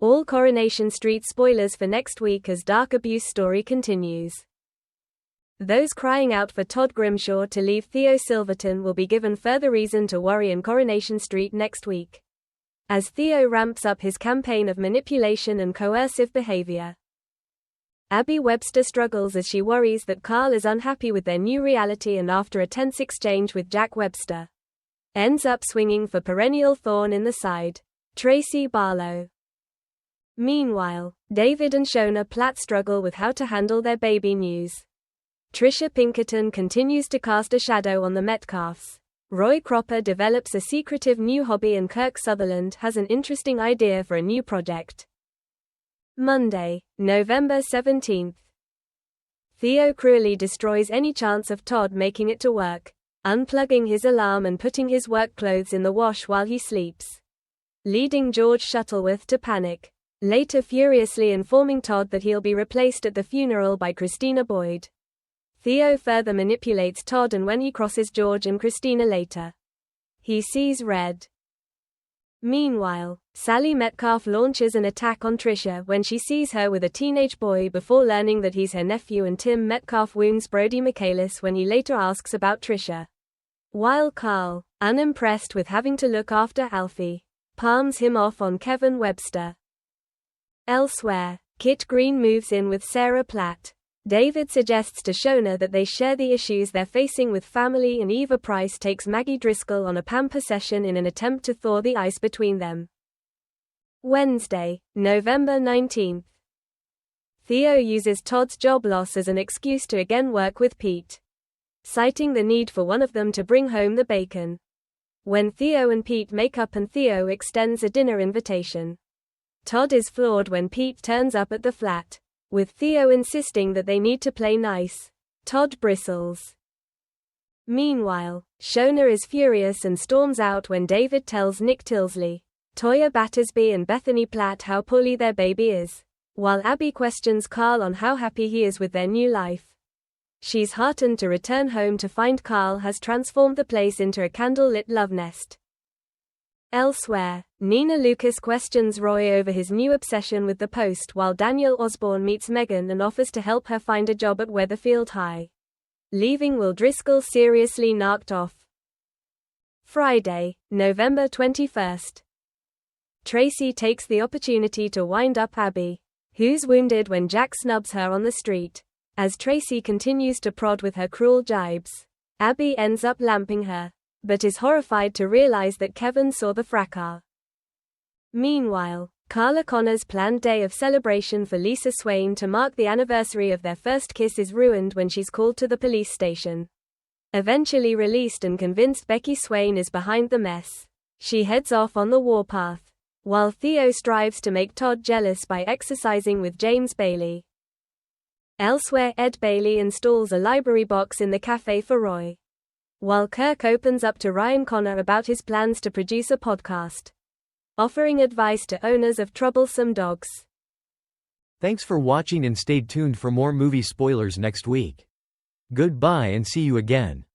All Coronation Street spoilers for next week as dark abuse story continues. Those crying out for Todd Grimshaw to leave Theo Silverton will be given further reason to worry in Coronation Street next week, as Theo ramps up his campaign of manipulation and coercive behavior. Abby Webster struggles as she worries that Carl is unhappy with their new reality and after a tense exchange with Jack Webster, ends up swinging for perennial thorn in the side, Tracy Barlow. Meanwhile, David and Shona Platt struggle with how to handle their baby news. Trisha Pinkerton continues to cast a shadow on the Metcalfs. Roy Cropper develops a secretive new hobby and Kirk Sutherland has an interesting idea for a new project. Monday, November 17th. Theo cruelly destroys any chance of Todd making it to work, unplugging his alarm and putting his work clothes in the wash while he sleeps, leading George Shuttleworth to panic, later furiously informing Todd that he'll be replaced at the funeral by Christina Boyd. Theo further manipulates Todd, and when he crosses George and Christina later, he sees red. Meanwhile, Sally Metcalf launches an attack on Trisha when she sees her with a teenage boy before learning that he's her nephew, and Tim Metcalf wounds Brody Michaelis when he later asks about Trisha, while Carl, unimpressed with having to look after Alfie, palms him off on Kevin Webster. Elsewhere, Kit Green moves in with Sarah Platt. David suggests to Shona that they share the issues they're facing with family, and Eva Price takes Maggie Driscoll on a pamper session in an attempt to thaw the ice between them. Wednesday, November 19th. Theo uses Todd's job loss as an excuse to again work with Pete, citing the need for one of them to bring home the bacon. When Theo and Pete make up and Theo extends a dinner invitation, Todd is floored when Pete turns up at the flat, with Theo insisting that they need to play nice. Todd bristles. Meanwhile, Shona is furious and storms out when David tells Nick Tilsley, Toya Battersby and Bethany Platt how poorly their baby is, while Abby questions Carl on how happy he is with their new life. She's heartened to return home to find Carl has transformed the place into a candle-lit love nest. Elsewhere, Nina Lucas questions Roy over his new obsession with the Post, while Daniel Osborne meets Megan and offers to help her find a job at Weatherfield High, leaving Will Driscoll seriously knocked off. Friday, November 21st. Tracy takes the opportunity to wind up Abby, who's wounded when Jack snubs her on the street. As Tracy continues to prod with her cruel jibes, Abby ends up lamping her, but is horrified to realize that Kevin saw the fracas. Meanwhile, Carla Connor's planned day of celebration for Lisa Swain to mark the anniversary of their first kiss is ruined when she's called to the police station. Eventually released and convinced Becky Swain is behind the mess, she heads off on the warpath, while Theo strives to make Todd jealous by exercising with James Bailey. Elsewhere, Ed Bailey installs a library box in the cafe for Roy, while Kirk opens up to Ryan Connor about his plans to produce a podcast, offering advice to owners of troublesome dogs. Thanks for watching and stay tuned for more movie spoilers next week. Goodbye and see you again.